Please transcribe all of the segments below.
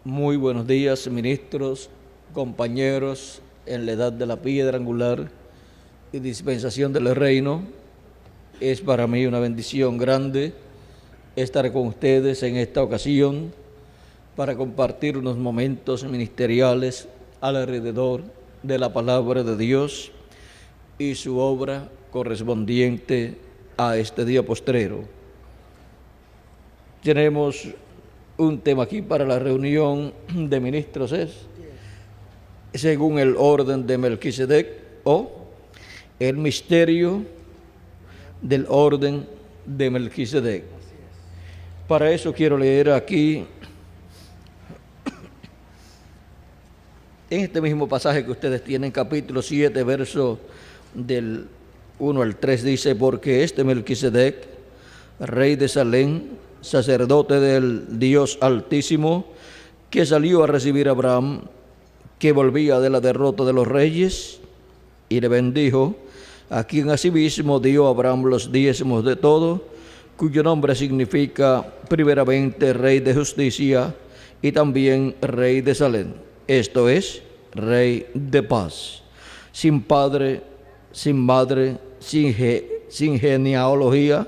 Muy buenos días, ministros, compañeros en la edad de la piedra angular y dispensación del reino. Es para mí una bendición grande estar con ustedes en esta ocasión para compartir unos momentos ministeriales alrededor de la palabra de Dios y su obra correspondiente a este día postrero. Tenemos un tema aquí para la reunión de ministros, es según el orden de Melquisedec, o el misterio del orden de Melquisedec. Para eso quiero leer aquí, en este mismo pasaje que ustedes tienen, capítulo 7, verso del 1 al 3, dice: porque este Melquisedec, rey de Salem, sacerdote del Dios Altísimo, que salió a recibir a Abraham, que volvía de la derrota de los reyes, y le bendijo, a quien asimismo dio a Abraham los diezmos de todo, cuyo nombre significa primeramente Rey de Justicia y también Rey de Salem, esto es, Rey de Paz, sin padre, sin madre, sin genealogía,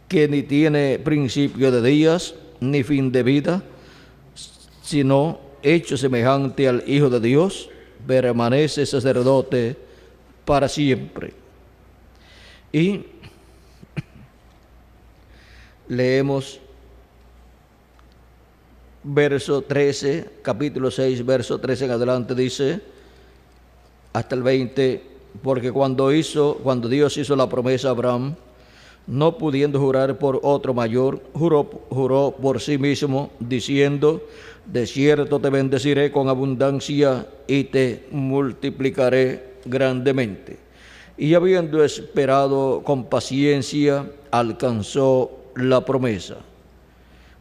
que ni tiene principio de días, ni fin de vida, sino hecho semejante al Hijo de Dios, permanece sacerdote para siempre. Y leemos verso 13, capítulo 6, verso 13 en adelante, dice, hasta el 20, porque cuando Dios hizo la promesa a Abraham, no pudiendo jurar por otro mayor, juró por sí mismo, diciendo: de cierto te bendeciré con abundancia y te multiplicaré grandemente. Y habiendo esperado con paciencia, alcanzó la promesa.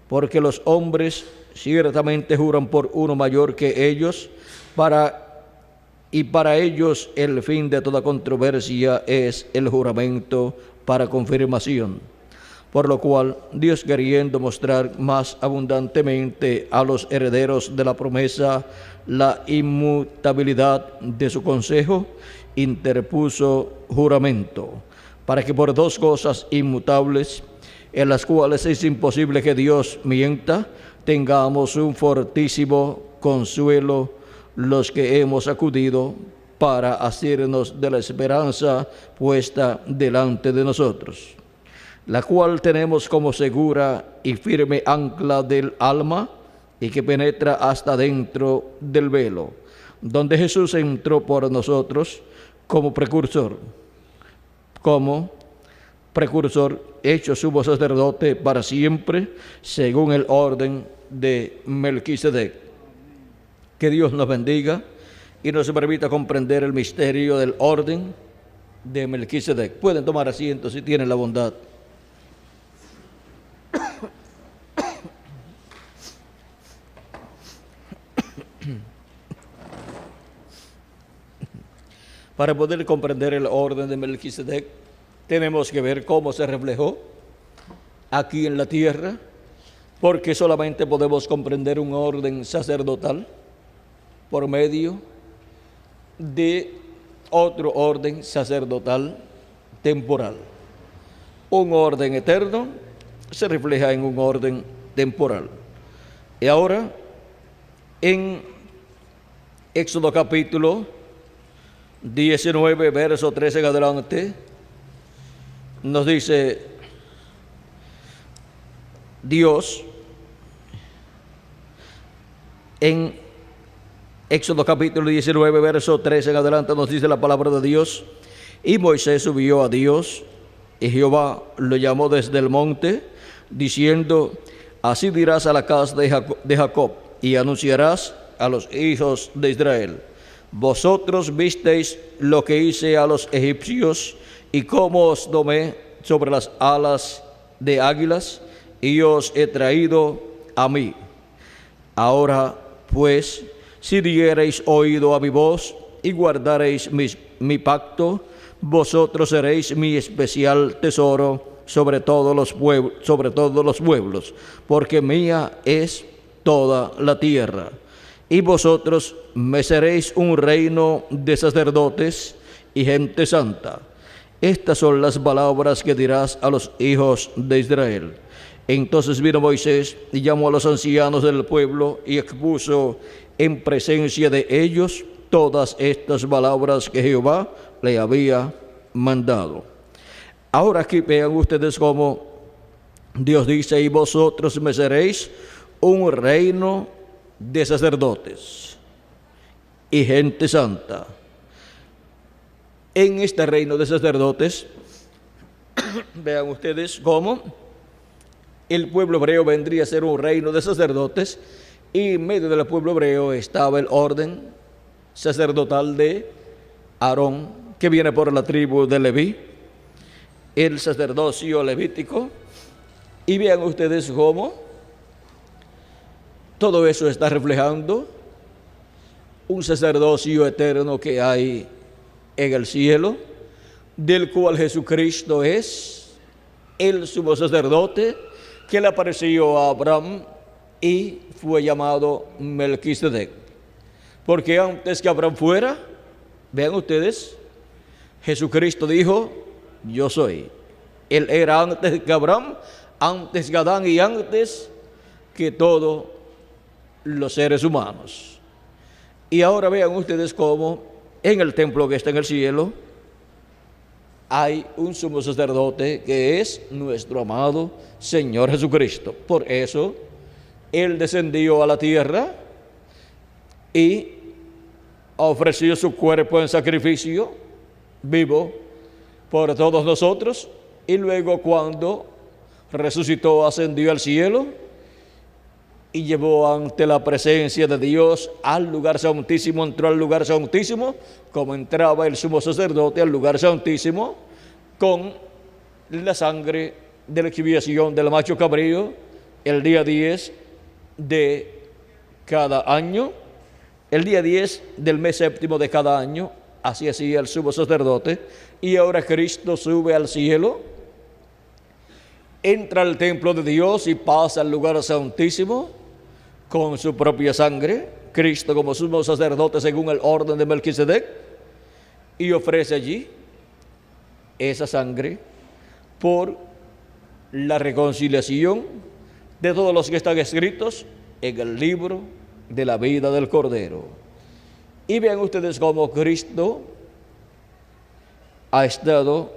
Porque los hombres ciertamente juran por uno mayor que ellos, y para ellos el fin de toda controversia es el juramento para confirmación, por lo cual Dios, queriendo mostrar más abundantemente a los herederos de la promesa la inmutabilidad de su consejo, interpuso juramento, para que por dos cosas inmutables, en las cuales es imposible que Dios mienta, tengamos un fortísimo consuelo los que hemos acudido para asirnos de la esperanza puesta delante de nosotros, la cual tenemos como segura y firme ancla del alma, y que penetra hasta dentro del velo, donde Jesús entró por nosotros como precursor, hecho sumo sacerdote para siempre, según el orden de Melquisedec. Que Dios nos bendiga y nos permita comprender el misterio del orden de Melquisedec. Pueden tomar asiento si tienen la bondad. Para poder comprender el orden de Melquisedec, tenemos que ver cómo se reflejó aquí en la tierra, porque solamente podemos comprender un orden sacerdotal por medio de otro orden sacerdotal temporal. Un orden eterno se refleja en un orden temporal. Y ahora, en Éxodo capítulo 19, verso 13 en adelante, nos dice Dios, en Éxodo capítulo 19, verso 13 en adelante, nos dice la palabra de Dios: y Moisés subió a Dios, y Jehová lo llamó desde el monte, diciendo: así dirás a la casa de Jacob, y anunciarás a los hijos de Israel: vosotros visteis lo que hice a los egipcios, y cómo os domé sobre las alas de águilas, y os he traído a mí. Ahora pues, si diereis oído a mi voz y guardareis mi pacto, vosotros seréis mi especial tesoro sobre todos los pueblos, porque mía es toda la tierra. Y vosotros me seréis un reino de sacerdotes y gente santa. Estas son las palabras que dirás a los hijos de Israel. Entonces vino Moisés y llamó a los ancianos del pueblo y expuso en presencia de ellos todas estas palabras que Jehová le había mandado. Ahora aquí vean ustedes cómo Dios dice: y vosotros me seréis un reino de sacerdotes y gente santa. En este reino de sacerdotes, vean ustedes cómo el pueblo hebreo vendría a ser un reino de sacerdotes, y en medio del pueblo hebreo estaba el orden sacerdotal de Aarón, que viene por la tribu de Leví, el sacerdocio levítico. Y vean ustedes cómo todo eso está reflejando un sacerdocio eterno que hay en el cielo, del cual Jesucristo es el sumo sacerdote que le apareció a Abraham y fue llamado Melquisedec. Porque antes que Abraham fuera, vean ustedes, Jesucristo dijo: yo soy. Él era antes que Abraham, antes que Adán y antes que todos los seres humanos. Y ahora vean ustedes cómo en el templo que está en el cielo hay un sumo sacerdote que es nuestro amado Señor Jesucristo. Por eso Él descendió a la tierra y ofreció su cuerpo en sacrificio vivo por todos nosotros, y luego cuando resucitó ascendió al cielo y llevó ante la presencia de Dios al lugar santísimo, entró al lugar santísimo como entraba el sumo sacerdote al lugar santísimo, con la sangre de la expiación del macho cabrío el día 10 de cada año, el día 10 del mes séptimo de cada año. Así hacía el sumo sacerdote. Y ahora Cristo sube al cielo, entra al templo de Dios y pasa al lugar santísimo con su propia sangre, Cristo como sumo sacerdote según el orden de Melquisedec, y ofrece allí esa sangre por la reconciliación de todos los que están escritos en el libro de la vida del Cordero. Y vean ustedes cómo Cristo ha estado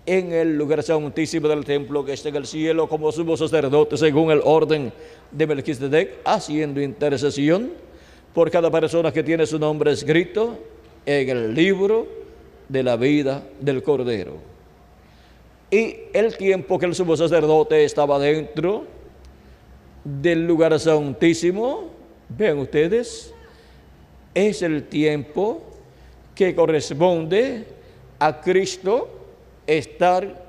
en el lugar santísimo del templo que está en el cielo como sumo sacerdote según el orden de Melquisedec, haciendo intercesión por cada persona que tiene su nombre escrito en el libro de la vida del Cordero. Y el tiempo que el sumo sacerdote estaba dentro del lugar santísimo, vean ustedes, es el tiempo que corresponde a Cristo estar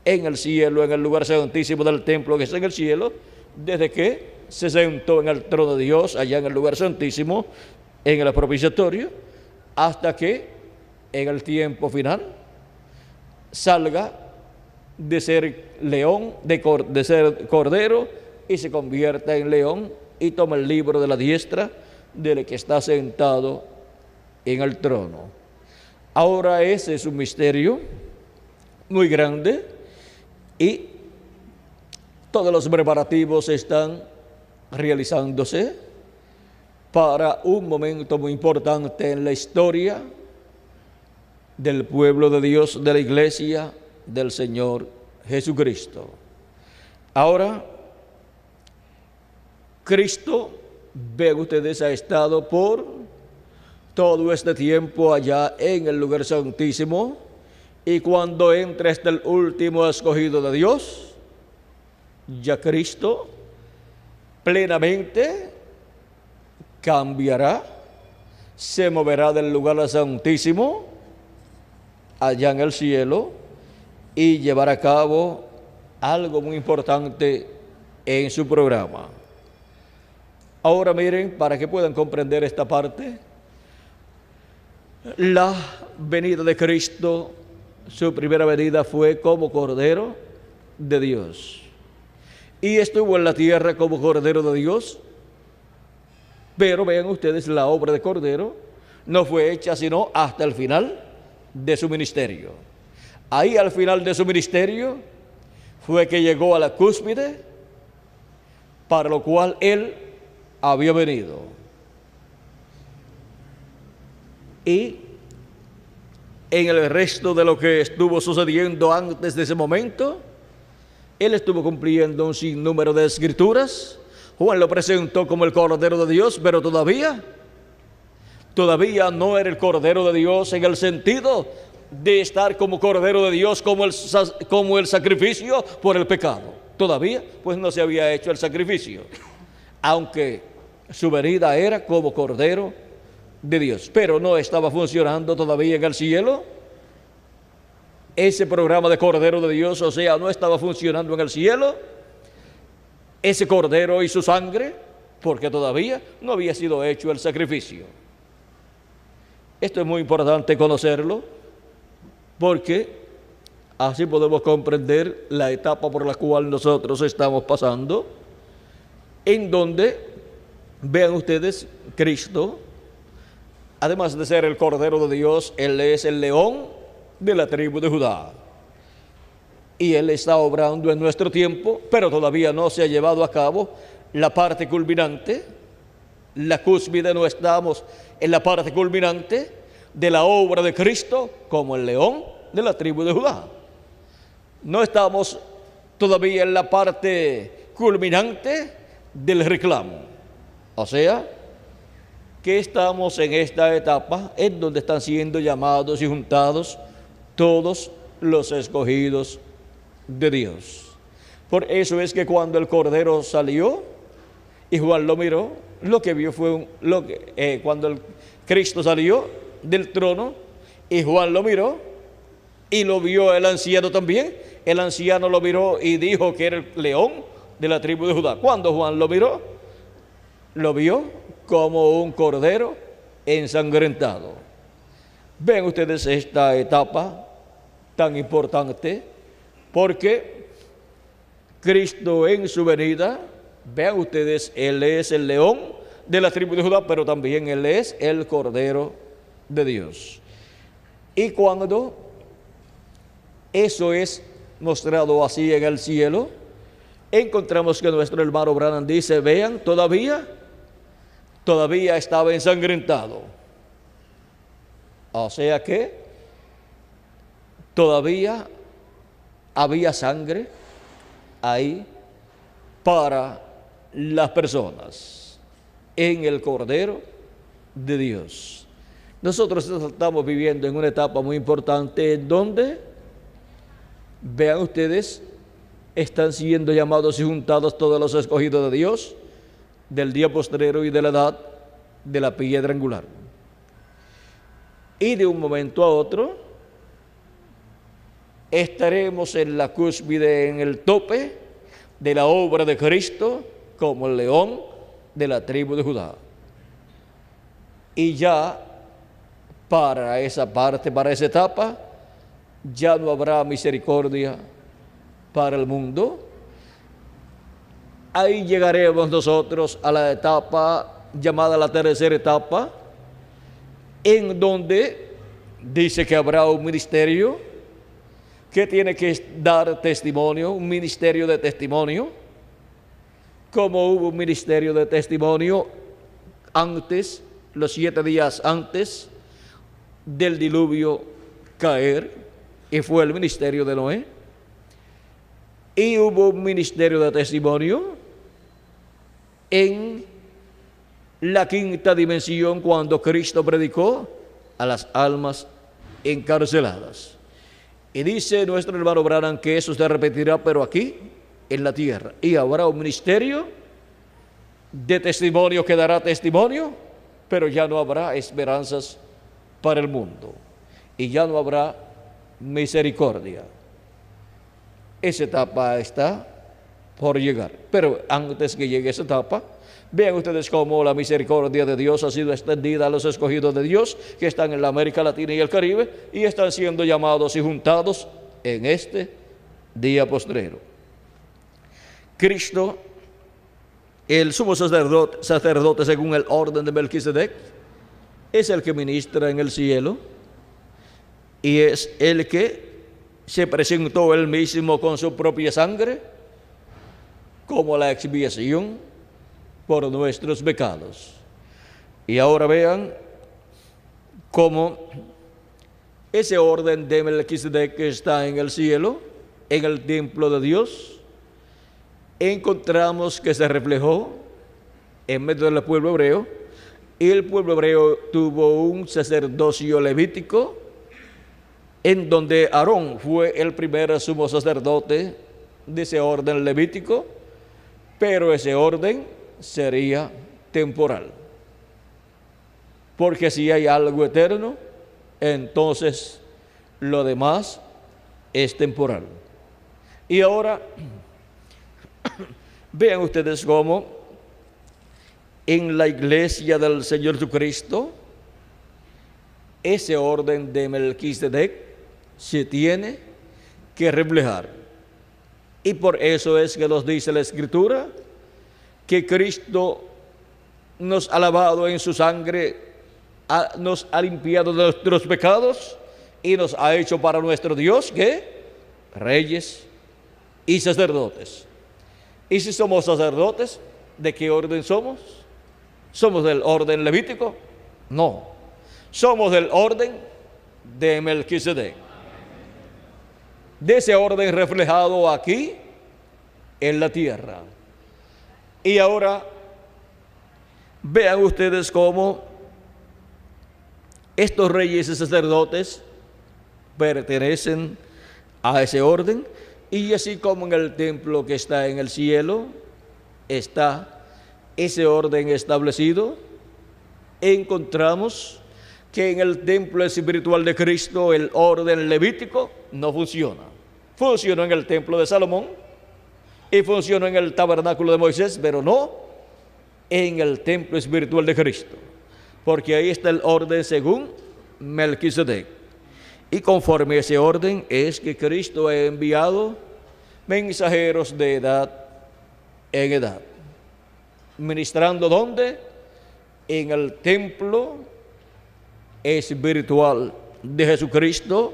en el cielo, en el lugar santísimo del templo que está en el cielo, desde que se sentó en el trono de Dios, allá en el lugar santísimo, en el propiciatorio, hasta que en el tiempo final salga de ser león, de ser cordero, y se convierta en león y toma el libro de la diestra del que está sentado en el trono. Ahora ese es un misterio muy grande y todos los preparativos están realizándose para un momento muy importante en la historia del pueblo de Dios, de la iglesia del Señor Jesucristo. Ahora, Cristo, vean ustedes, ha estado por todo este tiempo allá en el lugar santísimo, y cuando entre hasta el último escogido de Dios, ya Cristo plenamente cambiará, se moverá del lugar santísimo allá en el cielo y llevará a cabo algo muy importante en su programa. Ahora miren, para que puedan comprender esta parte, la venida de Cristo, su primera venida fue como cordero de Dios. Y estuvo en la tierra como Cordero de Dios. Pero vean ustedes, la obra de Cordero no fue hecha sino hasta el final de su ministerio. Ahí al final de su ministerio fue que llegó a la cúspide para lo cual Él había venido. Y en el resto de lo que estuvo sucediendo antes de ese momento, Él estuvo cumpliendo un sinnúmero de escrituras. Juan lo presentó como el Cordero de Dios, pero todavía no era el Cordero de Dios en el sentido de estar como Cordero de Dios, como el sacrificio por el pecado. Todavía, pues no se había hecho el sacrificio, aunque su venida era como Cordero de Dios, pero no estaba funcionando todavía en el cielo. Ese programa de Cordero de Dios, o sea, no estaba funcionando en el cielo, ese Cordero y su sangre, porque todavía no había sido hecho el sacrificio. Esto es muy importante conocerlo, porque así podemos comprender la etapa por la cual nosotros estamos pasando, en donde, vean ustedes, Cristo, además de ser el Cordero de Dios, Él es el león de la tribu de Judá. Y Él está obrando en nuestro tiempo, pero todavía no se ha llevado a cabo la parte culminante, la cúspide. No estamos en la parte culminante de la obra de Cristo como el león de la tribu de Judá. No estamos todavía en la parte culminante del reclamo. O sea, que estamos en esta etapa en donde están siendo llamados y juntados todos los escogidos de Dios. Por eso es que cuando el Cordero salió y Juan lo miró, lo que vio fue cuando el Cristo salió del trono y Juan lo miró y lo vio el anciano también. El anciano lo miró y dijo que era el león de la tribu de Judá. Cuando Juan lo miró, lo vio como un cordero ensangrentado. Ven ustedes esta etapa tan importante, porque Cristo en su venida, vean ustedes, Él es el león de la tribu de Judá, pero también Él es el Cordero de Dios. Y cuando eso es mostrado así en el cielo, encontramos que nuestro hermano Branham dice, vean, todavía estaba ensangrentado. O sea que todavía había sangre ahí para las personas en el Cordero de Dios. Nosotros estamos viviendo en una etapa muy importante en donde, vean ustedes, están siendo llamados y juntados todos los escogidos de Dios del día postrero y de la edad de la piedra angular. Y de un momento a otro estaremos en la cúspide, en el tope de la obra de Cristo como el león de la tribu de Judá. Y ya para esa parte, para esa etapa, ya no habrá misericordia para el mundo. Ahí llegaremos nosotros a la etapa llamada la tercera etapa, en donde dice que habrá un ministerio que tiene que dar testimonio, un ministerio de testimonio, como hubo un ministerio de testimonio antes, los 7 días antes del diluvio caer, y fue el ministerio de Noé. Y hubo un ministerio de testimonio en la quinta dimensión, cuando Cristo predicó a las almas encarceladas. Y dice nuestro hermano Branham que eso se repetirá, pero aquí en la tierra. Y habrá un ministerio de testimonio que dará testimonio, pero ya no habrá esperanzas para el mundo. Y ya no habrá misericordia. Esa etapa está por llegar. Pero antes que llegue esa etapa, vean ustedes cómo la misericordia de Dios ha sido extendida a los escogidos de Dios que están en la América Latina y el Caribe y están siendo llamados y juntados en este día postrero. Cristo, el sumo sacerdote según el orden de Melquisedec, es el que ministra en el cielo y es el que se presentó él mismo con su propia sangre como la expiación por nuestros pecados. Y ahora vean cómo ese orden de Melquisedec que está en el cielo, en el templo de Dios, encontramos que se reflejó en medio del pueblo hebreo, y el pueblo hebreo tuvo un sacerdocio levítico, en donde Aarón fue el primer sumo sacerdote de ese orden levítico, pero ese orden sería temporal. Porque si hay algo eterno, entonces lo demás es temporal. Y ahora, vean ustedes cómo en la iglesia del Señor Jesucristo, ese orden de Melquisedec se tiene que reflejar. Y por eso es que nos dice la Escritura que Cristo nos ha lavado en su sangre, nos ha limpiado de nuestros pecados y nos ha hecho para nuestro Dios, ¿qué? Reyes y sacerdotes. Y si somos sacerdotes, ¿de qué orden somos? ¿Somos del orden levítico? No, somos del orden de Melquisedec, de ese orden reflejado aquí en la tierra. Y ahora vean ustedes cómo estos reyes y sacerdotes pertenecen a ese orden, y así como en el templo que está en el cielo está ese orden establecido, encontramos que en el templo espiritual de Cristo el orden levítico no funciona. Funcionó en el templo de Salomón y funcionó en el tabernáculo de Moisés, pero no en el templo espiritual de Cristo, porque ahí está el orden según Melquisedec. Y conforme a ese orden es que Cristo ha enviado mensajeros de edad en edad, ministrando ¿dónde? En el templo espiritual de Jesucristo,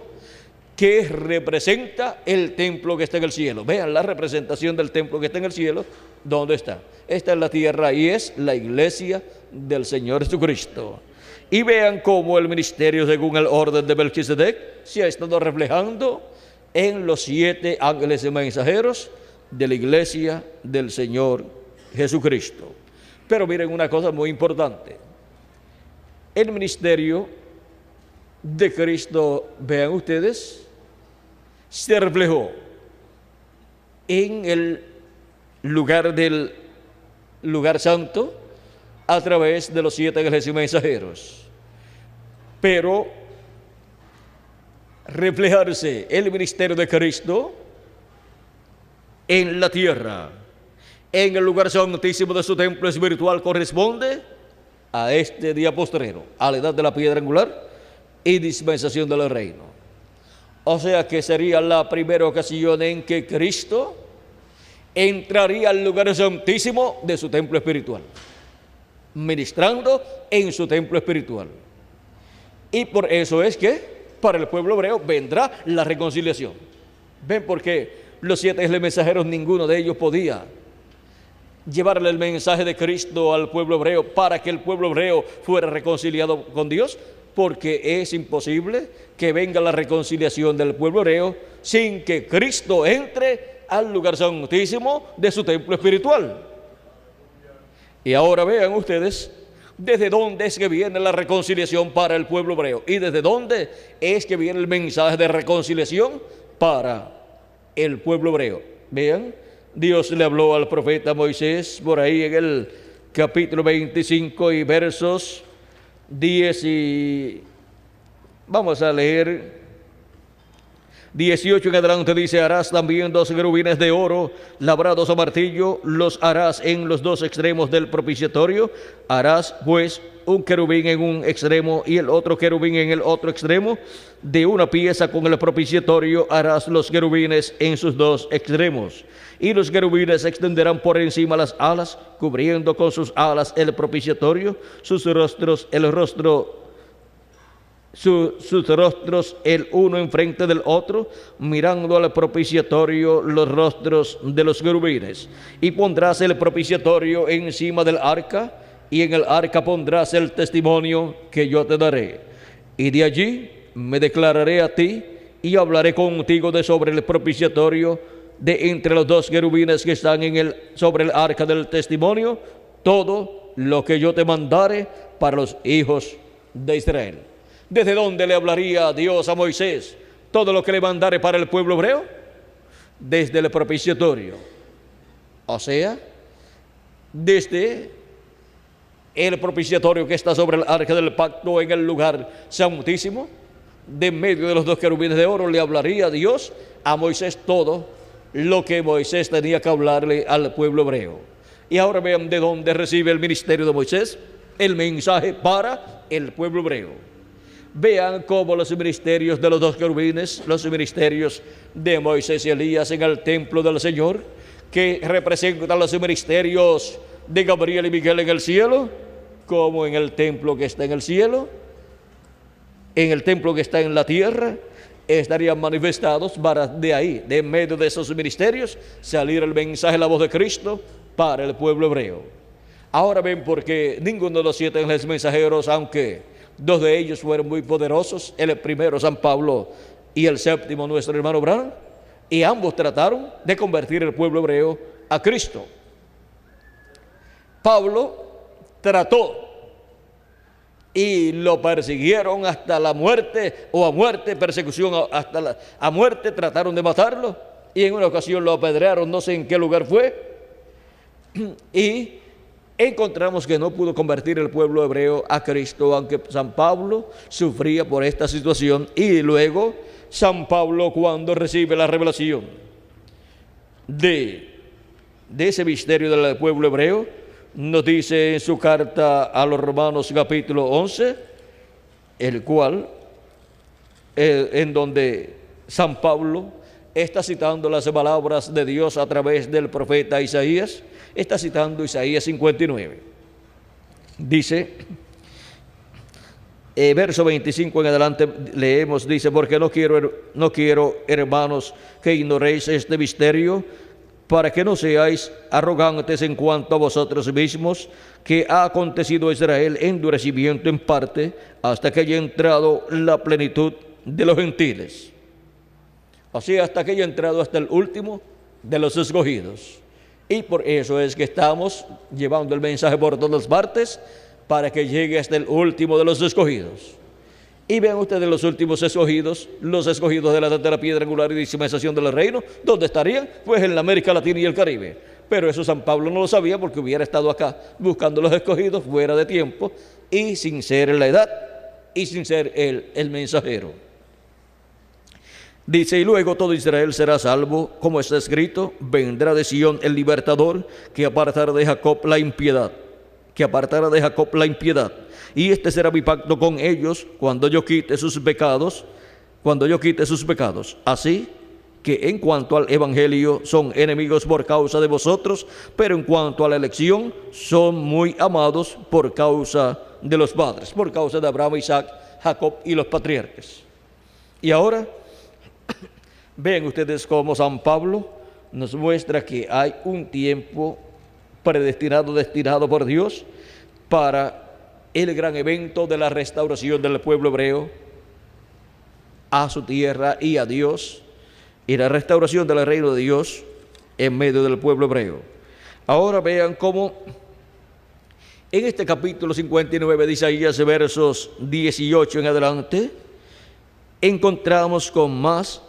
que representa el templo que está en el cielo. Vean la representación del templo que está en el cielo. ¿Dónde está? Está en la tierra y es la iglesia del Señor Jesucristo. Y vean cómo el ministerio según el orden de Melquisedec se ha estado reflejando en los 7 ángeles y mensajeros de la iglesia del Señor Jesucristo. Pero miren una cosa muy importante. El ministerio de Cristo, vean ustedes, se reflejó en el lugar del lugar santo a través de los 7 ángeles y mensajeros. Pero reflejarse el ministerio de Cristo en la tierra, en el lugar santísimo de su templo espiritual, corresponde a este día postrero, a la edad de la piedra angular y dispensación del reino. O sea que sería la primera ocasión en que Cristo entraría al lugar santísimo de su templo espiritual, ministrando en su templo espiritual. Y por eso es que para el pueblo hebreo vendrá la reconciliación. ¿Ven por qué los 7 mensajeros, ninguno de ellos podía llevarle el mensaje de Cristo al pueblo hebreo para que el pueblo hebreo fuera reconciliado con Dios? Porque es imposible que venga la reconciliación del pueblo hebreo sin que Cristo entre al lugar santísimo de su templo espiritual. Y ahora vean ustedes desde dónde es que viene la reconciliación para el pueblo hebreo y desde dónde es que viene el mensaje de reconciliación para el pueblo hebreo. Vean, Dios le habló al profeta Moisés por ahí en el capítulo 25 y versos 10 y vamos a leer 18 en adelante dice: harás también 2 querubines de oro labrados a martillo, los harás en los 2 extremos del propiciatorio. Harás pues un querubín en un extremo y el otro querubín en el otro extremo. De una pieza con el propiciatorio harás los querubines en sus 2 extremos. Y los querubines extenderán por encima las alas, cubriendo con sus alas el propiciatorio, sus rostros el uno enfrente del otro, mirando al propiciatorio los rostros de los querubines. Y pondrás el propiciatorio encima del arca, y en el arca pondrás el testimonio que yo te daré. Y de allí me declararé a ti y hablaré contigo de sobre el propiciatorio, de entre los 2 querubines que están sobre el arca del testimonio, todo lo que yo te mandare para los hijos de Israel. ¿Desde dónde le hablaría Dios a Moisés todo lo que le mandare para el pueblo hebreo? Desde el propiciatorio. O sea, desde el propiciatorio que está sobre el arca del pacto en el lugar santísimo, de medio de los 2 querubines de oro, le hablaría Dios a Moisés todo lo que Moisés tenía que hablarle al pueblo hebreo. Y ahora vean de dónde recibe el ministerio de Moisés el mensaje para el pueblo hebreo. Vean cómo los ministerios de los 2 querubines, los ministerios de Moisés y Elías en el templo del Señor, que representan los ministerios de Gabriel y Miguel en el cielo, como en el templo que está en el cielo, en el templo que está en la tierra, estarían manifestados para de ahí, de en medio de esos ministerios, salir el mensaje, la voz de Cristo para el pueblo hebreo. Ahora ven por qué ninguno de los 7 ángeles mensajeros, aunque 2 de ellos fueron muy poderosos, el primero San Pablo y el 7º nuestro hermano Branham, y ambos trataron de convertir el pueblo hebreo a Cristo. Pablo trató y lo persiguieron hasta la muerte, persecución hasta a muerte, trataron de matarlo, y en una ocasión lo apedrearon, no sé en qué lugar fue, y encontramos que no pudo convertir el pueblo hebreo a Cristo, aunque San Pablo sufría por esta situación. Y luego San Pablo, cuando recibe la revelación de ese misterio del pueblo hebreo, nos dice en su carta a los Romanos capítulo 11, el cual, en donde San Pablo está citando las palabras de Dios a través del profeta Isaías. Está citando Isaías 59. Dice, verso 25 en adelante leemos, dice: porque no quiero, hermanos, que ignoréis este misterio, para que no seáis arrogantes en cuanto a vosotros mismos, que ha acontecido a Israel endurecimiento en parte, hasta que haya entrado la plenitud de los gentiles. O sea, hasta que haya entrado hasta el último de los escogidos. Y por eso es que estamos llevando el mensaje por todas partes, para que llegue hasta el último de los escogidos. Y vean ustedes los últimos escogidos, los escogidos de la piedra angular y dispensación del reino, ¿dónde estarían? Pues en la América Latina y el Caribe. Pero eso San Pablo no lo sabía, porque hubiera estado acá buscando los escogidos fuera de tiempo y sin ser en la edad y sin ser el mensajero. Dice: y luego todo Israel será salvo, como está escrito: vendrá de Sión el libertador, que apartará de Jacob la impiedad, y este será mi pacto con ellos cuando yo quite sus pecados, así que en cuanto al evangelio son enemigos por causa de vosotros, pero en cuanto a la elección son muy amados por causa de los padres, por causa de Abraham, Isaac, Jacob y los patriarcas. Y ahora vean ustedes cómo San Pablo nos muestra que hay un tiempo destinado por Dios para el gran evento de la restauración del pueblo hebreo a su tierra y a Dios, y la restauración del reino de Dios en medio del pueblo hebreo. Ahora vean cómo en este capítulo 59 de Isaías, versos 18 en adelante, encontramos con más,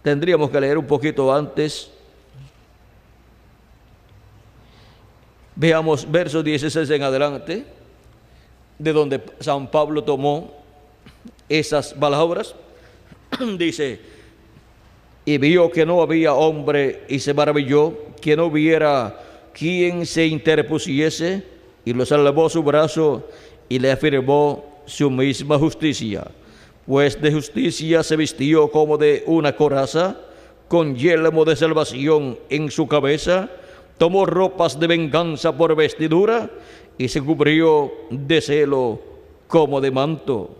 tendríamos que leer un poquito antes. Veamos versos 16 en adelante, de donde San Pablo tomó esas palabras, dice, y vio que no había hombre y se maravilló que no hubiera quien se interpusiese, y lo salvó su brazo y le afirmó su misma justicia. Pues de justicia se vistió como de una coraza, con yelmo de salvación en su cabeza, tomó ropas de venganza por vestidura y se cubrió de celo como de manto,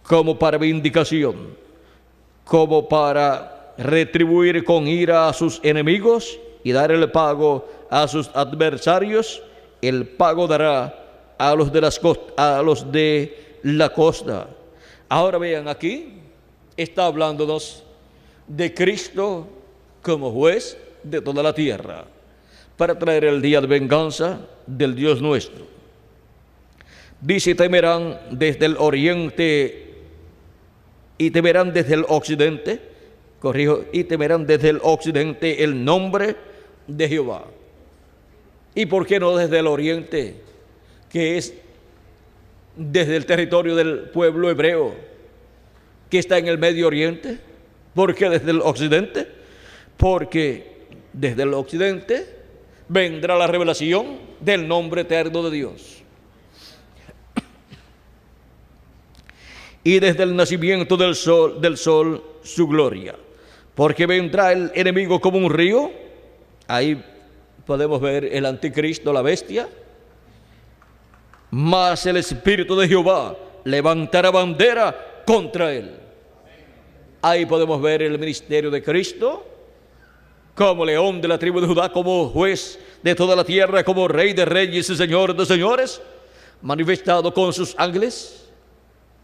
como para vindicación, como para retribuir con ira a sus enemigos y dar el pago a sus adversarios. El pago dará a los de la costa. Ahora vean, aquí está hablándonos de Cristo como juez de toda la tierra, para traer el día de venganza del Dios nuestro. Dice, temerán desde el oriente y temerán desde el occidente, y temerán desde el occidente el nombre de Jehová. ¿Y por qué no desde el oriente, que es desde el territorio del pueblo hebreo, que está en el Medio Oriente? ¿Por qué desde el occidente? Porque desde el occidente vendrá la revelación del nombre eterno de Dios. Y desde el nacimiento del sol su gloria. Porque vendrá el enemigo como un río. Ahí podemos ver el anticristo, la bestia. Mas el Espíritu de Jehová levantará bandera contra él. Ahí podemos ver el ministerio de Cristo como león de la tribu de Judá, como juez de toda la tierra, como rey de reyes y señor de señores, manifestado con sus ángeles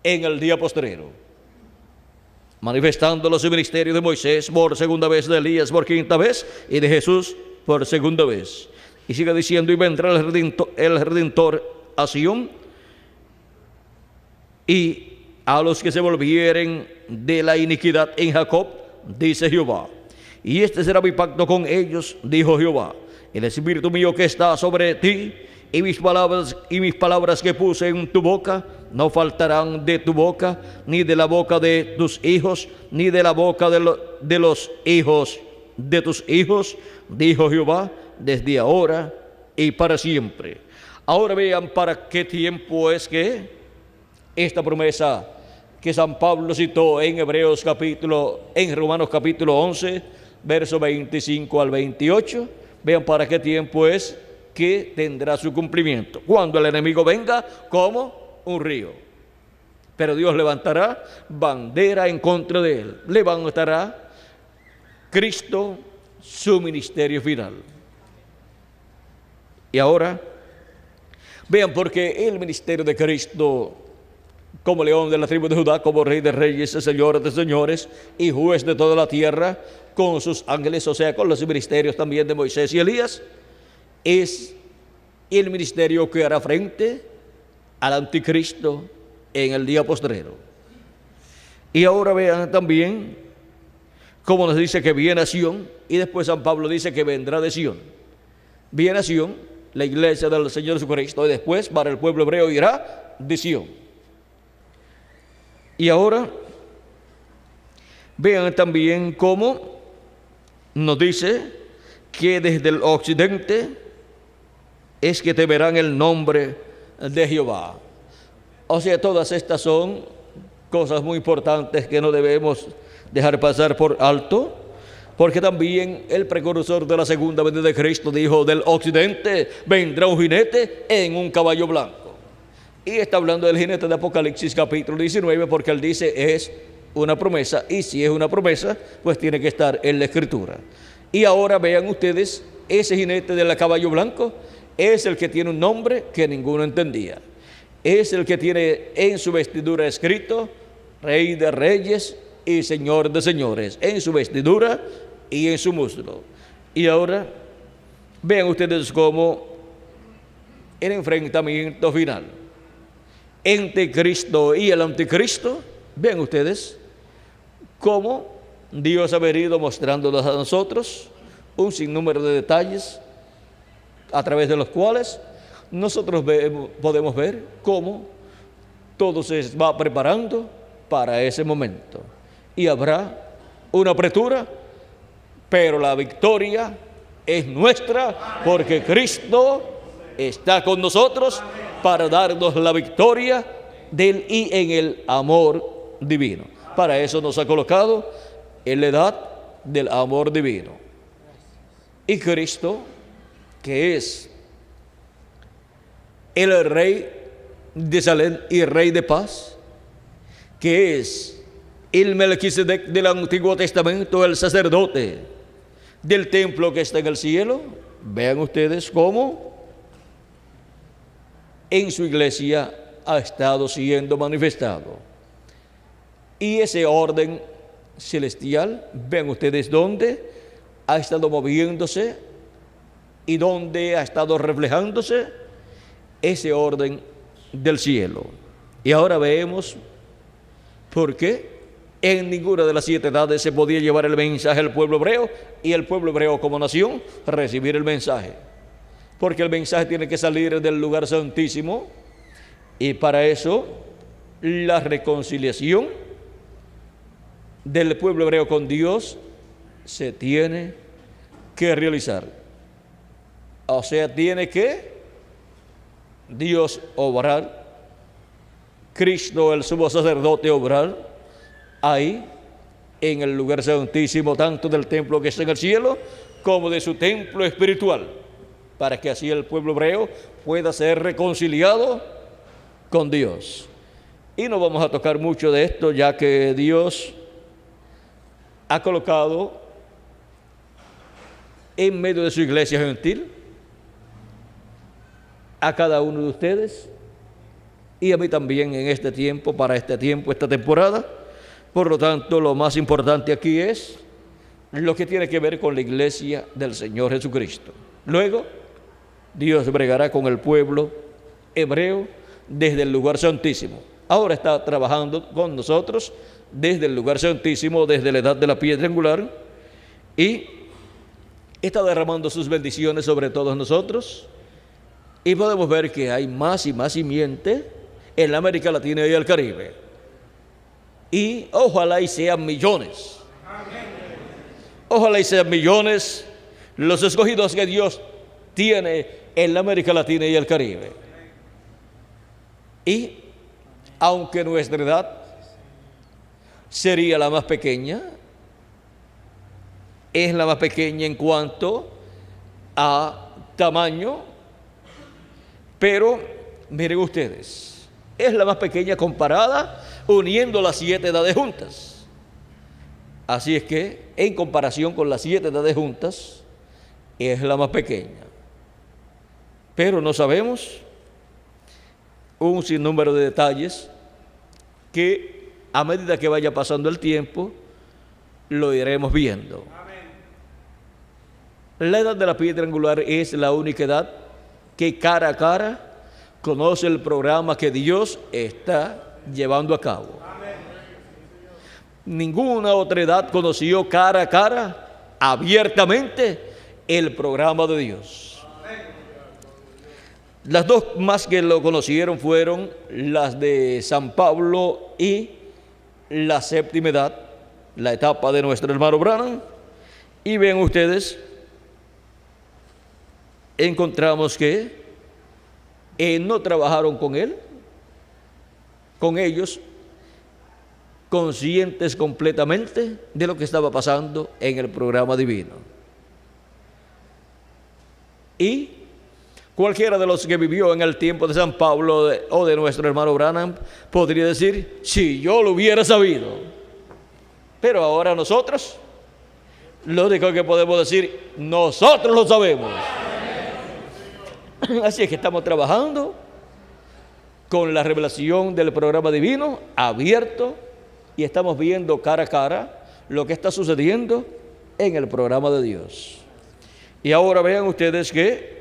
en el día postrero, manifestándolo su ministerio de Moisés por segunda vez, de Elías por quinta vez y de Jesús por segunda vez. Y sigue diciendo, y vendrá el Redentor a Sión, y a los que se volvieren de la iniquidad en Jacob, dice Jehová. Y este será mi pacto con ellos, dijo Jehová. El Espíritu mío que está sobre ti, y mis palabras que puse en tu boca, no faltarán de tu boca, ni de la boca de tus hijos, ni de la boca de los hijos de tus hijos, dijo Jehová, desde ahora y para siempre. Ahora vean para qué tiempo es que esta promesa que San Pablo citó en Romanos capítulo 11, verso 25 al 28, vean para qué tiempo es que tendrá su cumplimiento. Cuando el enemigo venga como un río. Pero Dios levantará bandera en contra de él. Levantará Cristo su ministerio final. Y ahora, vean por qué el ministerio de Cristo, como león de la tribu de Judá, como rey de reyes, señor de señores y juez de toda la tierra, con sus ángeles, o sea, con los ministerios también de Moisés y Elías, es el ministerio que hará frente al anticristo en el día postrero. Y ahora vean también cómo nos dice que viene a Sión, y después San Pablo dice que vendrá de Sión. Viene a Sión, la iglesia del Señor Jesucristo, y después para el pueblo hebreo irá de Sión. Y ahora vean también cómo nos dice que desde el occidente es que temerán el nombre de Jehová. O sea, todas estas son cosas muy importantes que no debemos dejar pasar por alto, porque también el precursor de la segunda venida de Cristo dijo, del occidente vendrá un jinete en un caballo blanco. Y está hablando del jinete de Apocalipsis capítulo 19, porque él dice es una promesa, y si es una promesa, pues tiene que estar en la Escritura. Y ahora vean ustedes, ese jinete del caballo blanco es el que tiene un nombre que ninguno entendía. Es el que tiene en su vestidura escrito, Rey de Reyes y Señor de Señores, en su vestidura y en su muslo. Y ahora vean ustedes cómo el enfrentamiento final entre Cristo y el anticristo, vean ustedes cómo Dios ha venido mostrándonos a nosotros un sinnúmero de detalles a través de los cuales nosotros podemos ver cómo todo se va preparando para ese momento. Y habrá una apretura, pero la victoria es nuestra porque Cristo está con nosotros para darnos la victoria del y en el amor divino. Para eso nos ha colocado en la edad del amor divino. Y Cristo, que es el Rey de Salem y Rey de paz, que es el Melquisedec del Antiguo Testamento, el sacerdote del templo que está en el cielo, vean ustedes cómo en su iglesia ha estado siendo manifestado. Y ese orden celestial, vean ustedes dónde ha estado moviéndose y dónde ha estado reflejándose ese orden del cielo. Y ahora vemos por qué en ninguna de las 7 edades se podía llevar el mensaje al pueblo hebreo y el pueblo hebreo como nación recibir el mensaje. Porque el mensaje tiene que salir del lugar santísimo y para eso la reconciliación del pueblo hebreo con Dios se tiene que realizar. O sea, tiene que Dios obrar, Cristo el sumo sacerdote obrar ahí en el lugar santísimo, tanto del templo que está en el cielo como de su templo espiritual, para que así el pueblo hebreo pueda ser reconciliado con Dios. Y no vamos a tocar mucho de esto, ya que Dios ha colocado en medio de su iglesia gentil a cada uno de ustedes y a mí también en este tiempo, para este tiempo, esta temporada. Por lo tanto, lo más importante aquí es lo que tiene que ver con la iglesia del Señor Jesucristo. Luego, Dios bregará con el pueblo hebreo desde el lugar santísimo. Ahora está trabajando con nosotros desde el lugar santísimo, desde la edad de la piedra angular, y está derramando sus bendiciones sobre todos nosotros. Y podemos ver que hay más y más simiente en la América Latina y el Caribe. Y ojalá y sean millones. Ojalá y sean millones los escogidos que Dios tiene en la América Latina y el Caribe. Y aunque nuestra edad sería la más pequeña, es la más pequeña en cuanto a tamaño, pero miren ustedes, es la más pequeña comparada uniendo las 7 edades juntas. Así es que en comparación con las 7 edades juntas es la más pequeña. Pero no sabemos un sinnúmero de detalles que a medida que vaya pasando el tiempo lo iremos viendo. La edad de la piedra angular es la única edad que cara a cara conoce el programa que Dios está llevando a cabo. Ninguna otra edad conoció cara a cara, abiertamente, el programa de Dios. Las dos más que lo conocieron fueron las de San Pablo y la séptima edad, la etapa de nuestro hermano Branham. Y ven ustedes, encontramos que no trabajaron con él, con ellos, conscientes completamente de lo que estaba pasando en el programa divino. Y cualquiera de los que vivió en el tiempo de San Pablo o de nuestro hermano Branham podría decir, si yo lo hubiera sabido. Pero ahora nosotros, lo único que podemos decir, nosotros lo sabemos. Así es que estamos trabajando con la revelación del programa divino abierto y estamos viendo cara a cara lo que está sucediendo en el programa de Dios. Y ahora vean ustedes que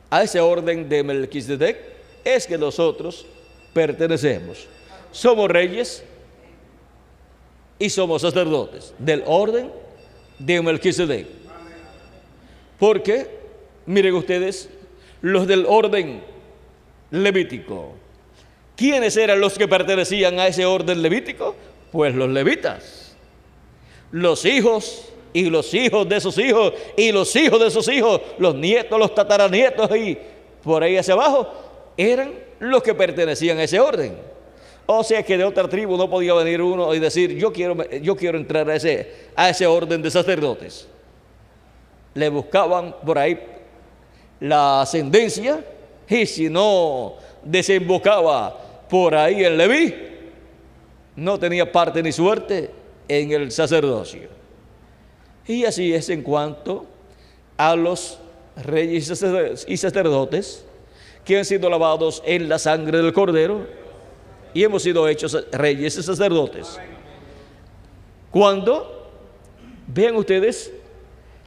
a ese orden de Melquisedec es que nosotros pertenecemos. Somos reyes y somos sacerdotes del orden de Melquisedec. Porque, miren ustedes, los del orden levítico ¿Quiénes eran los que pertenecían a ese orden levítico? Pues los levitas. Los hijos y los hijos de esos hijos y los hijos de esos hijos, los nietos, los tataranietos y por ahí hacia abajo, eran los que pertenecían a ese orden. O sea que de otra tribu no podía venir uno y decir, yo quiero entrar a ese orden de sacerdotes. Le buscaban por ahí la ascendencia, y si no desembocaba por ahí en Leví, no tenía parte ni suerte en el sacerdocio. Y así es en cuanto a los reyes y sacerdotes que han sido lavados en la sangre del Cordero y hemos sido hechos reyes y sacerdotes. Cuando, vean ustedes,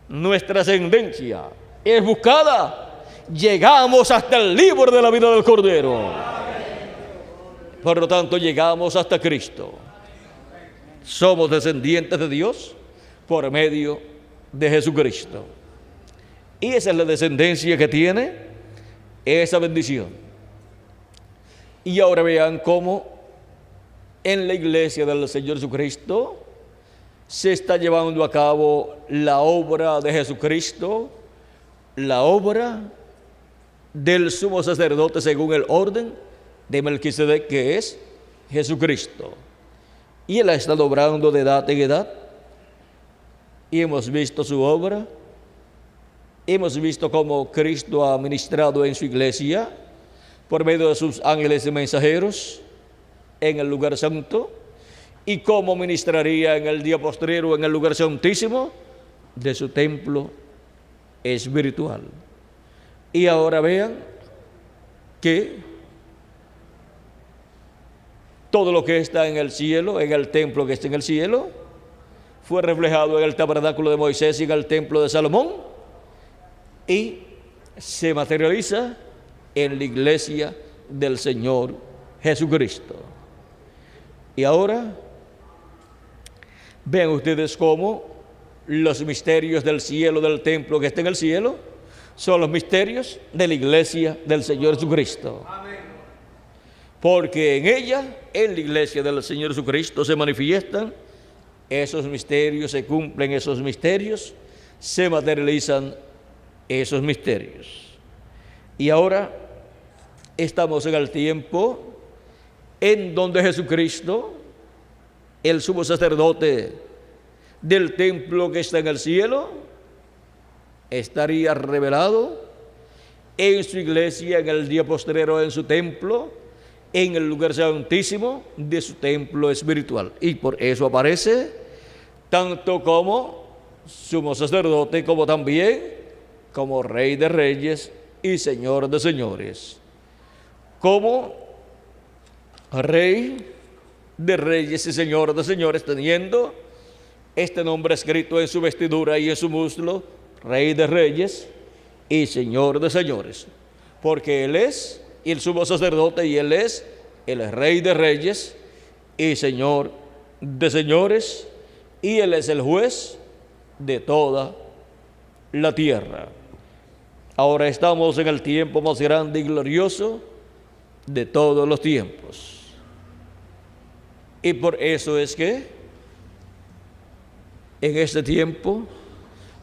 nuestra ascendencia es buscada, llegamos hasta el libro de la vida del Cordero. Por lo tanto, llegamos hasta Cristo. Somos descendientes de Dios por medio de Jesucristo. Y esa es la descendencia que tiene esa bendición. Y ahora vean cómo en la iglesia del Señor Jesucristo se está llevando a cabo la obra de Jesucristo, la obra del sumo sacerdote según el orden de Melquisedec, que es Jesucristo. Y Él ha estado obrando de edad en edad, y hemos visto su obra, hemos visto cómo Cristo ha ministrado en su iglesia por medio de sus ángeles y mensajeros en el lugar santo, y cómo ministraría en el día postrero en el lugar santísimo de su templo espiritual. Y ahora vean que todo lo que está en el cielo, en el templo que está en el cielo, fue reflejado en el tabernáculo de Moisés y en el templo de Salomón, y se materializa en la iglesia del Señor Jesucristo. Y ahora vean ustedes cómo los misterios del cielo, del templo que está en el cielo, son los misterios de la iglesia del Señor Jesucristo. Porque en ella, en la iglesia del Señor Jesucristo, se manifiestan esos misterios, se cumplen esos misterios, se materializan esos misterios. Y ahora estamos en el tiempo en donde Jesucristo, el sumo sacerdote del templo que está en el cielo, estaría revelado en su iglesia, en el día postrero, en su templo, en el lugar santísimo de su templo espiritual. Y por eso aparece tanto como sumo sacerdote, como también como Rey de Reyes y Señor de Señores. Como Rey de Reyes y Señor de Señores, teniendo este nombre escrito en su vestidura y en su muslo, Rey de Reyes y Señor de Señores. Porque Él es el sumo sacerdote y Él es el Rey de Reyes y Señor de Señores, y Él es el juez de toda la tierra. Ahora estamos en el tiempo más grande y glorioso de todos los tiempos. Y por eso es que en este tiempo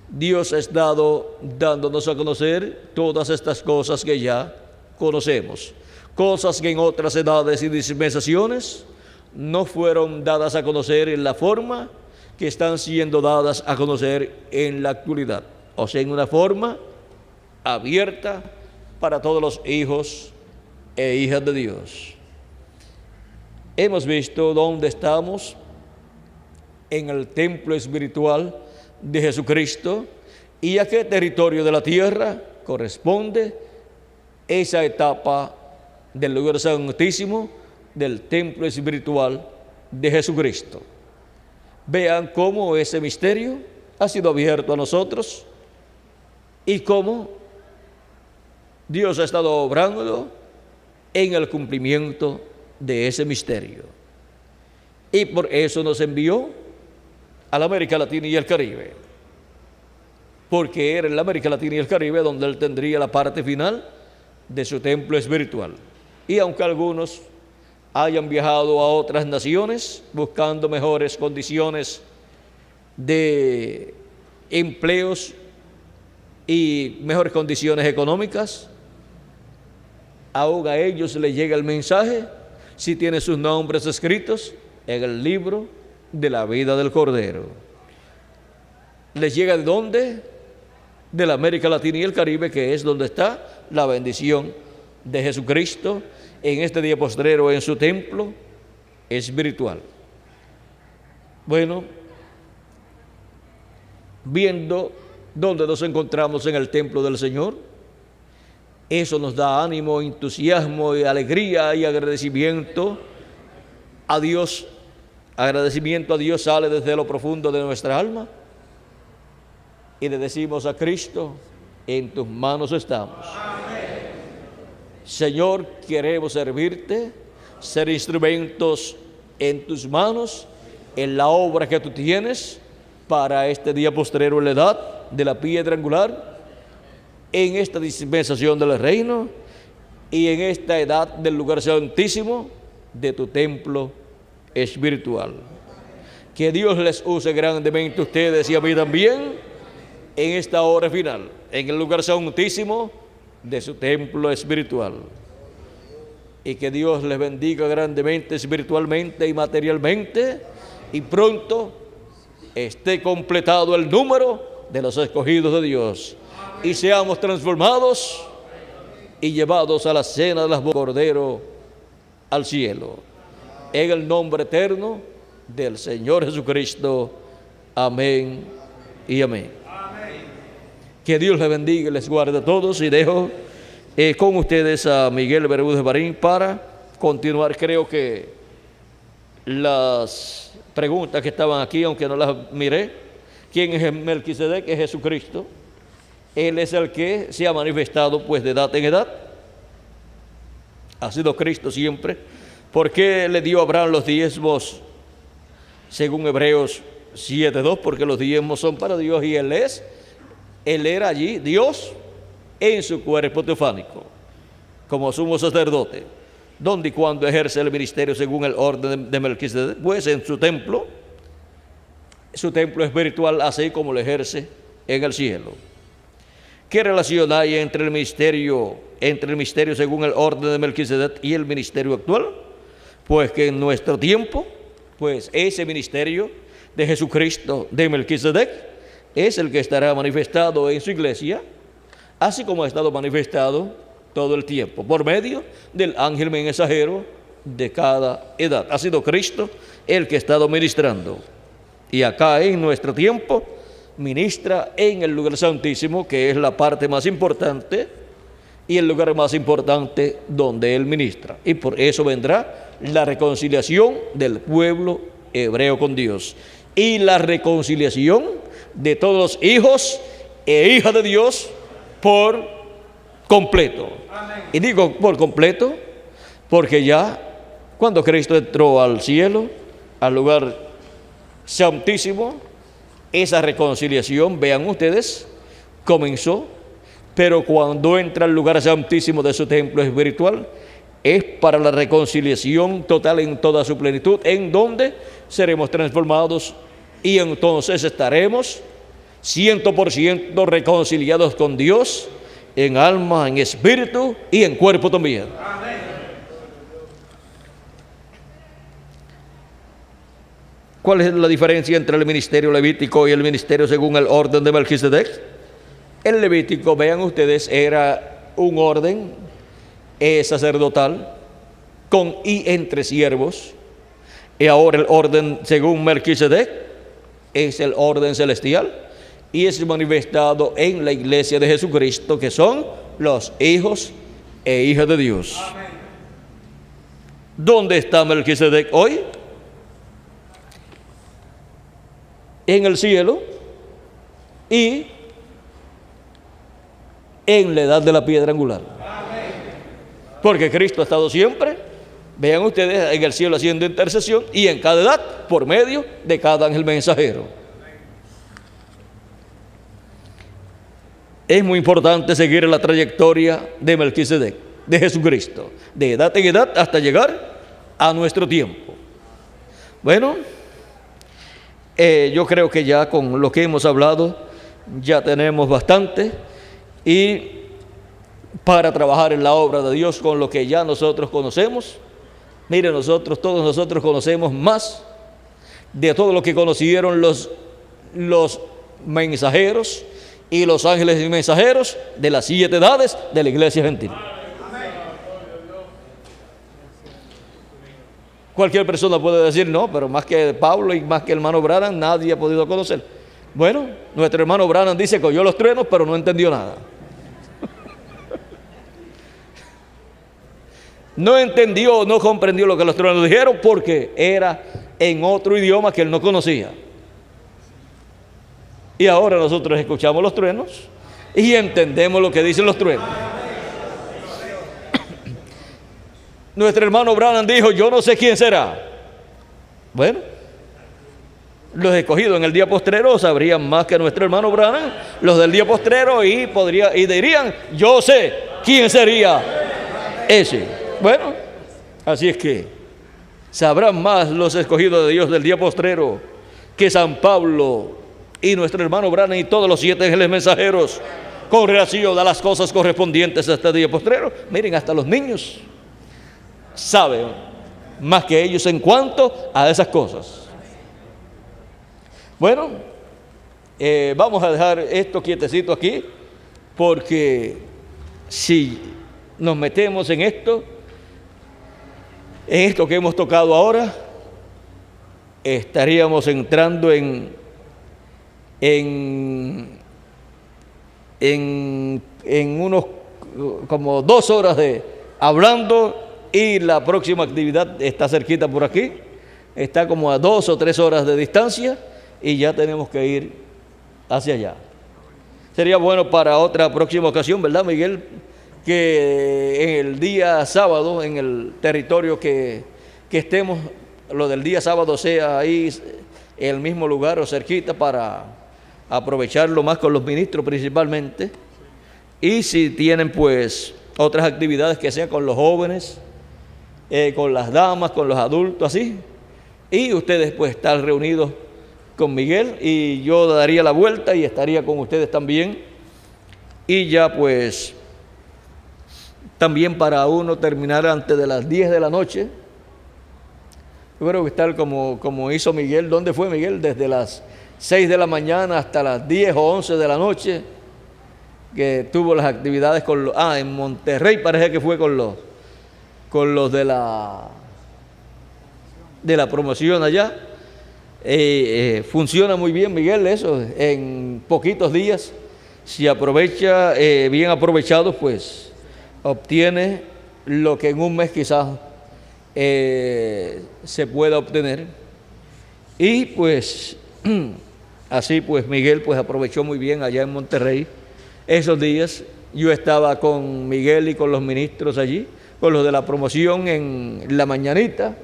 Dios ha estado dándonos a conocer todas estas cosas que ya conocemos, cosas que en otras edades y dispensaciones no fueron dadas a conocer en la forma que están siendo dadas a conocer en la actualidad, o sea, en una forma abierta para todos los hijos e hijas de Dios. Hemos visto dónde estamos en el templo espiritual de Jesucristo y a qué territorio de la tierra corresponde esa etapa del lugar santísimo del templo espiritual de Jesucristo. Vean cómo ese misterio ha sido abierto a nosotros y cómo Dios ha estado obrando en el cumplimiento de ese misterio. Y por eso nos envió a la América Latina y el Caribe, porque era en la América Latina y el Caribe donde Él tendría la parte final de su templo espiritual. Y aunque algunos hayan viajado a otras naciones buscando mejores condiciones de empleos y mejores condiciones económicas. Aún a ellos les llega el mensaje si tiene sus nombres escritos en el libro de la vida del Cordero. ¿Les llega de dónde? De la América Latina y el Caribe, que es donde está la bendición de Jesucristo en este día postrero en su templo espiritual. Bueno, viendo dónde nos encontramos en el templo del Señor, eso nos da ánimo, entusiasmo y alegría y agradecimiento a Dios. Agradecimiento a Dios sale desde lo profundo de nuestra alma y le decimos a Cristo: en tus manos estamos. Señor, queremos servirte, ser instrumentos en tus manos, en la obra que tú tienes para este día postrero en la edad de la piedra angular, en esta dispensación del reino y en esta edad del lugar santísimo de tu templo espiritual. Que Dios les use grandemente a ustedes y a mí también en esta hora final, en el lugar santísimo de su templo espiritual. Y que Dios les bendiga grandemente, espiritualmente y materialmente, y pronto esté completado el número de los escogidos de Dios y seamos transformados y llevados a la cena de las bodas del Cordero al cielo. En el nombre eterno del Señor Jesucristo. Amén y amén. Que Dios les bendiga y les guarde a todos, y dejo con ustedes a Miguel Bermúdez Marín para continuar. Creo que las preguntas que estaban aquí, aunque no las miré, ¿quién es Melquisedec? Es Jesucristo. Él es el que se ha manifestado pues de edad en edad. Ha sido Cristo siempre. ¿Por qué le dio a Abraham los diezmos? Según Hebreos 7:2, porque los diezmos son para Dios y Él era allí Dios en su cuerpo teofánico, como sumo sacerdote, donde y cuando ejerce el ministerio según el orden de Melquisedec, pues en su templo espiritual, así como lo ejerce en el cielo. ¿Qué relación hay entre el misterio según el orden de Melquisedec y el ministerio actual? Pues que en nuestro tiempo, pues ese ministerio de Jesucristo de Melquisedec es el que estará manifestado en su iglesia, así como ha estado manifestado todo el tiempo, por medio del ángel mensajero de cada edad. Ha sido Cristo el que ha estado ministrando. Y acá en nuestro tiempo ministra en el lugar santísimo, que es la parte más importante y el lugar más importante donde Él ministra. Y por eso vendrá la reconciliación del pueblo hebreo con Dios y la reconciliación de todos los hijos e hijas de Dios por completo. Amén. Y digo por completo porque ya cuando Cristo entró al cielo, al lugar santísimo, esa reconciliación, vean ustedes, comenzó, pero cuando entra al lugar santísimo de su templo espiritual, es para la reconciliación total en toda su plenitud, en donde seremos transformados y entonces estaremos 100% reconciliados con Dios, en alma, en espíritu y en cuerpo también. Amén. ¿Cuál es la diferencia entre el ministerio levítico y el ministerio según el orden de Melquisedec? El levítico, vean ustedes, era un orden sacerdotal con y entre siervos, y ahora el orden según Melquisedec es el orden celestial y es manifestado en la iglesia de Jesucristo, que son los hijos e hijas de Dios. Amén. ¿Dónde está Melquisedec hoy? En el cielo y en la edad de la piedra angular. Amén. Porque Cristo ha estado siempre, vean ustedes, en el cielo haciendo intercesión y en cada edad por medio de cada ángel mensajero. Es muy importante seguir la trayectoria de Melquisedec, de Jesucristo, de edad en edad hasta llegar a nuestro tiempo. Bueno, yo creo que ya con lo que hemos hablado ya tenemos bastante, y para trabajar en la obra de Dios con lo que ya nosotros conocemos, mire, todos nosotros conocemos más de todo lo que conocieron los mensajeros y los ángeles y mensajeros de las 7 edades de la iglesia gentil. Cualquier persona puede decir, no, pero más que Pablo y más que el hermano Branham, nadie ha podido conocer. Bueno, nuestro hermano Branham dice que oyó los truenos, pero no entendió nada. No entendió, no comprendió lo que los truenos dijeron, porque era en otro idioma que él no conocía. Y ahora nosotros escuchamos los truenos y entendemos lo que dicen los truenos. Nuestro hermano Branham dijo, yo no sé quién será. Bueno, los escogidos en el día postrero sabrían más que nuestro hermano Branham, los del día postrero, y dirían, yo sé quién sería ese. Bueno, así es que sabrán más los escogidos de Dios del día postrero que San Pablo y nuestro hermano Branham y todos los 7 ángeles mensajeros con relación a las cosas correspondientes a este día postrero. Miren, hasta los niños saben más que ellos en cuanto a esas cosas. Bueno, vamos a dejar esto quietecito aquí, porque si nos metemos en esto que hemos tocado ahora, estaríamos entrando en unos como 2 horas de hablando, y la próxima actividad está cerquita por aquí, está como a 2 o 3 horas de distancia, y ya tenemos que ir hacia allá. Sería bueno para otra próxima ocasión, ¿verdad, Miguel?, que en el día sábado, en el territorio que estemos, lo del día sábado sea ahí en el mismo lugar o cerquita, para aprovecharlo más con los ministros principalmente. Y si tienen pues otras actividades, que sean con los jóvenes, con las damas, con los adultos, así. Y ustedes pues están reunidos con Miguel, y yo daría la vuelta y estaría con ustedes también. Y ya pues también para uno terminar antes de las 10 de la noche. Yo creo que tal como hizo Miguel. ¿Dónde fue Miguel? Desde las 6 de la mañana hasta las 10 o 11 de la noche, que tuvo las actividades con los... en Monterrey parece que fue con los de la promoción allá. Funciona muy bien, Miguel, eso. En poquitos días, si aprovecha, bien aprovechado, pues obtiene lo que en un mes quizás se pueda obtener. Y pues así pues Miguel pues aprovechó muy bien allá en Monterrey esos días. Yo estaba con Miguel y con los ministros allí, con los de la promoción, en la mañanita,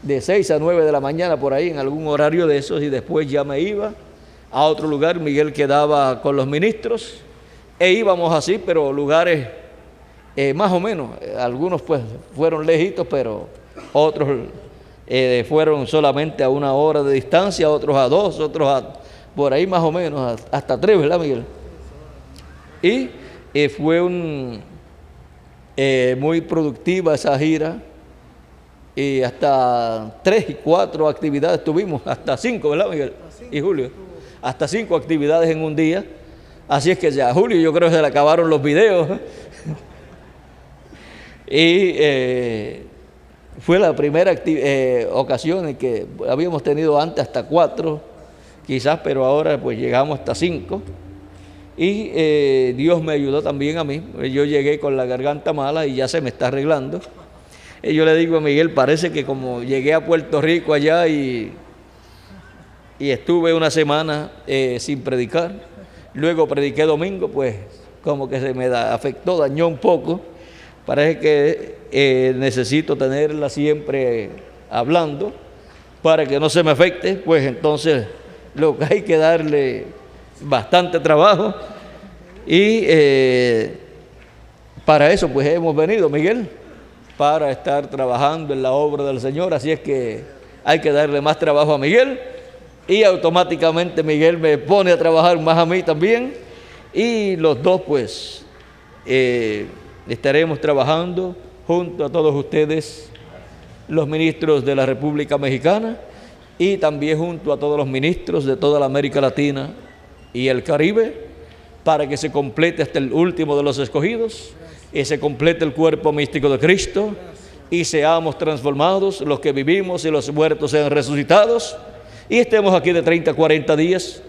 de 6 a 9 de la mañana, por ahí, en algún horario de esos, y después ya me iba a otro lugar. Miguel quedaba con los ministros, e íbamos así, pero lugares más o menos. Algunos pues fueron lejitos, pero otros fueron solamente a 1 hora de distancia, otros a 2, otros por ahí más o menos, hasta 3, ¿verdad, Miguel? Y fue muy productiva esa gira, y hasta 3 y 4 actividades tuvimos, hasta 5, ¿verdad, Miguel? Y Julio, hasta 5 actividades en un día. Así es que ya a Julio yo creo que se le acabaron los videos. Y fue la primera ocasión en que habíamos tenido antes hasta 4, quizás, pero ahora pues llegamos hasta 5. Y Dios me ayudó también a mí. Yo llegué con la garganta mala y ya se me está arreglando. Y yo le digo a Miguel, parece que como llegué a Puerto Rico allá y estuve una semana sin predicar, luego prediqué domingo, pues como que se me afectó, dañó un poco. Parece que necesito tenerla siempre hablando para que no se me afecte. Pues entonces lo que hay que darle bastante trabajo, y para eso pues hemos venido, Miguel. para estar trabajando en la obra del Señor, así es que hay que darle más trabajo a Miguel y automáticamente Miguel me pone a trabajar más a mí también y los dos pues estaremos trabajando junto a todos ustedes, los ministros de la República Mexicana y también junto a todos los ministros de toda la América Latina y el Caribe, para que se complete hasta el último de los escogidos y se complete el cuerpo místico de Cristo y seamos transformados, los que vivimos y los muertos sean resucitados y estemos aquí de 30 a 40 días,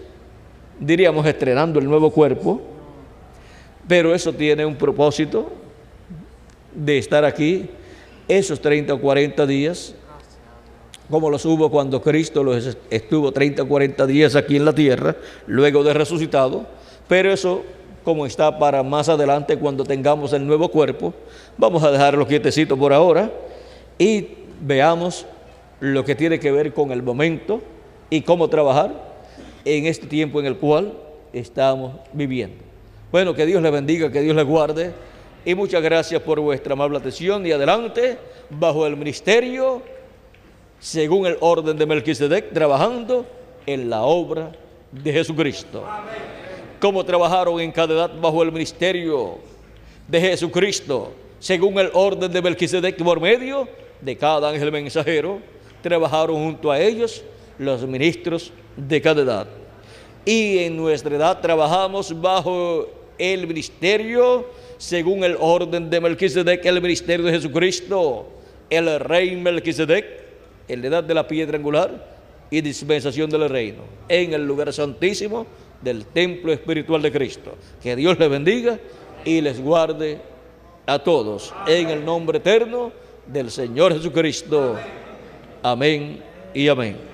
diríamos estrenando el nuevo cuerpo, pero eso tiene un propósito de estar aquí esos 30 o 40 días, como los hubo cuando Cristo estuvo 30 o 40 días aquí en la tierra, luego de resucitado, pero eso como está para más adelante cuando tengamos el nuevo cuerpo. Vamos a dejarlo quietecito por ahora y veamos lo que tiene que ver con el momento y cómo trabajar en este tiempo en el cual estamos viviendo. Bueno, que Dios les bendiga, que Dios les guarde y muchas gracias por vuestra amable atención y adelante bajo el ministerio según el orden de Melquisedec, trabajando en la obra de Jesucristo. Como trabajaron en cada edad bajo el ministerio de Jesucristo, según el orden de Melquisedec por medio de cada ángel mensajero, trabajaron junto a ellos los ministros de cada edad. Y en nuestra edad trabajamos bajo el ministerio, según el orden de Melquisedec, el ministerio de Jesucristo, el rey Melquisedec, en la edad de la piedra angular y dispensación del reino, en el lugar santísimo del templo espiritual de Cristo. Que Dios les bendiga y les guarde a todos, en el nombre eterno del Señor Jesucristo. Amén y amén.